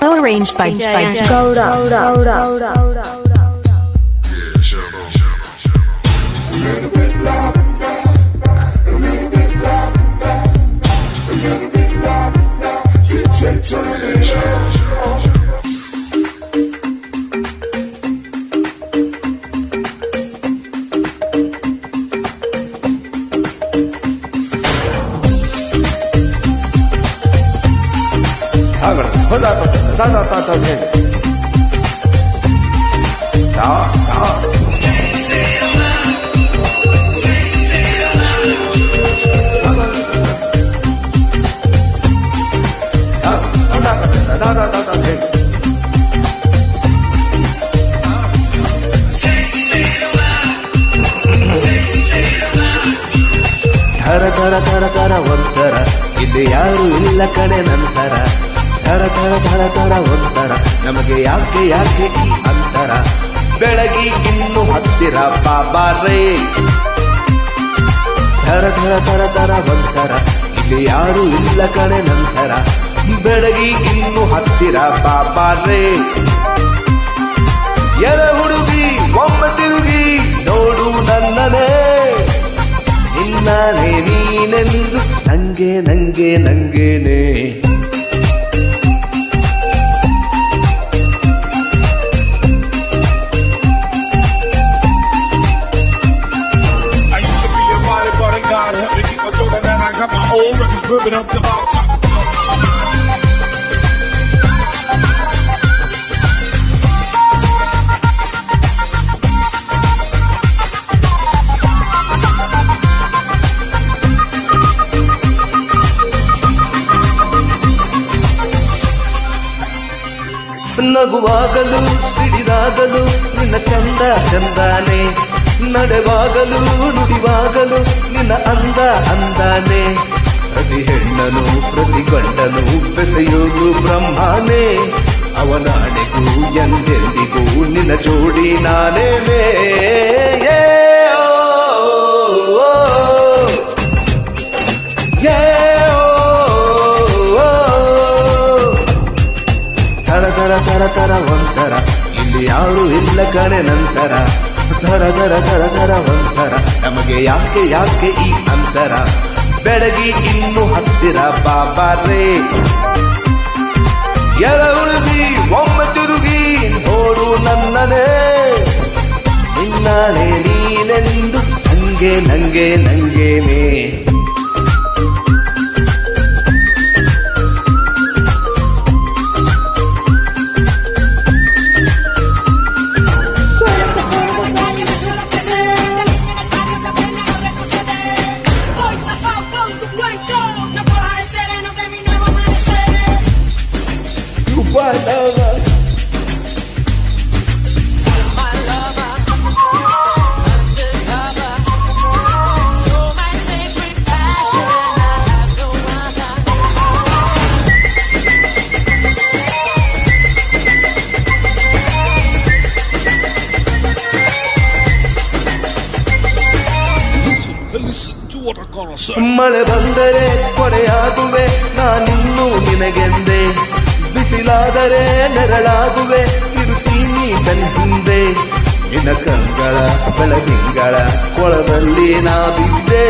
Audio arranged by Gauda. ಧರ ಧರ ಧರ ಧರ ಒಂಥರ ಇಲ್ಲಿ ಯಾರು ಇಲ್ಲ ಕಡೆ ನಂತರ ಧರ ಧರ ಧರ ಧರ ಒಂಥರ ನಮಗೆ ಯಾಕೆ ಯಾಕೆ ಈ ಅಂತರ ಬೆಳಗಿ ಇನ್ನು ಹತ್ತಿರ ಬಾಬಾರೇ ಧರ ಧರ ಧರ ಧರ ಒಂಥರ ಇಲ್ಲಿ ಯಾರು ಇಲ್ಲ ಕಡೆ ನಂತರ ಬೆಳಗಿ ಇನ್ನು ಹತ್ತಿರ ಬಾಬಾರೇ ಎರ ಹುಡುಗಿ ಒಮ್ಮ ತಿರುಗಿ ನೋಡು ನನ್ನನೇ ನಿನ್ನಾನೇ ನೀನೆಂದು ನಂಗೆ ನಂಗೆ ನಂಗೇನೆ Moving up the top. ನಗುವಾಗಲು ಸಿಡಿದಾಗಲು ನಿನ್ನ ಚಂದ ಚಂದಾನೆ ನಡೆವಾಗಲು ನುಡಿವಾಗಲು ನಿನ್ನ ಅಂದ ಅಂದಾನೆ ಪ್ರತಿ ಹೆಣ್ಣನು ಪ್ರತಿ ಗಂಡನು ಬೆಸೆಯೋದು ಬ್ರಹ್ಮನೇ ಅವನಾಣೆಗೂ ಎಂದೆಂದಿಗೂ ನಿನ್ನ ಜೋಡಿ ನಾನೇನೇ ಧರ ಧರ ಧರ ಧರ ಒಂಥರ ಇಲ್ಲಿ ಯಾರು ಇಲ್ಲ ಕಡೆ ನಂತರ ಧರ ಧರ ಧರ ಧರ ಒಂಥರ ನಮಗೆ ಯಾಕೆ ಯಾಕೆ ಈ ಅಂತರ ಬೆಳಗಿ ಇನ್ನು ಹತ್ತಿರ ಬಾಬಾರೇ ಎರ ಹುಡುಗಿ ಒಮ್ಮ ತಿರುಗಿ ನೋಡು ನನ್ನನೇ ನಿನ್ನಾನೇ ನೀನೆಂದು ನಂಗೆ ನಂಗೆ ನಂಗೇನೆ ಮಳೆ ಬಂದರೆ ಕೊನೆಯಾಗುವೆ ನಾನಿನ್ನೂ ನಿನಗೆಂದೆ ಬಿಸಿಲಾದರೆ ನೆರಳಾಗುವೆ ಇರುತ್ತೀನಿ ತನ್ನ ಹಿಂದೆ ನಿನ್ನ ಕಂಗಳ ಬೆಳದಿಂಗಳ ಕೊಳದಲ್ಲಿ ನಾ ಬಿದ್ದೆ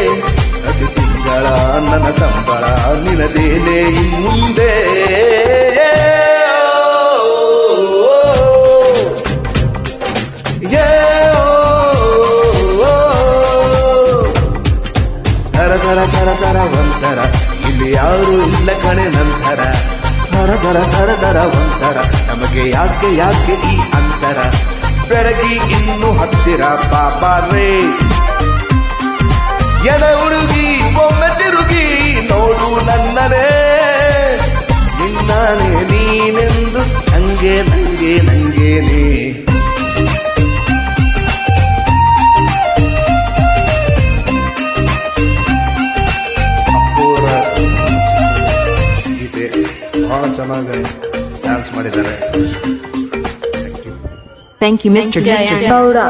ಪ್ರತಿ ತಿಂಗಳ ನನ್ನ ಸಂಬಳ ನಿನದೇನೆ ಇನ್ಮುಂದೆ ಧರ ಧರ ಧರ ಧರ ಒಂಥರ ಇಲ್ಲಿ ಯಾರು ಇಲ್ಲ ಕಣೆ ನಂತರ ಧರ ಧರ ಧರ ಧರ ಒಂಥರ ನಮಗೆ ಯಾಕೆ ಯಾಕೆ ಈ ಅಂತರ ಬೆಳಗಿ ಇನ್ನು ಹತ್ತಿರ ಬಾಬಾರೇ ಎನ ಹುಡುಗಿ ಒಮ್ಮೆ ತಿರುಗಿ ನೋಡು ನನ್ನನೇ ನಿನ್ನಾನೇ ನೀನೆಂದು ನಂಗೆ ನಂಗೆ ನಂಗೇನೆ ಬಹಳ ಚೆನ್ನಾಗಿ ಡ್ಯಾನ್ಸ್ ಮಾಡಿದ್ದಾರೆ. Thank you, Mr. Gauda.